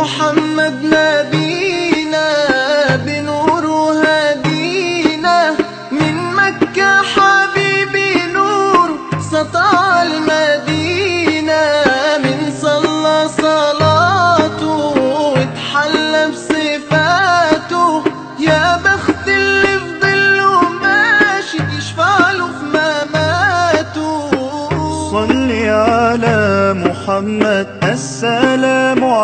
محمد نبينا بنور هدينا، من مكة حبيبي نور سطع المدينة، من صلى صلاته واتحلى بصفاته، يا بخت اللي في ظله ماشي يشفع له في مماته. صل على محمد السلام عليكم.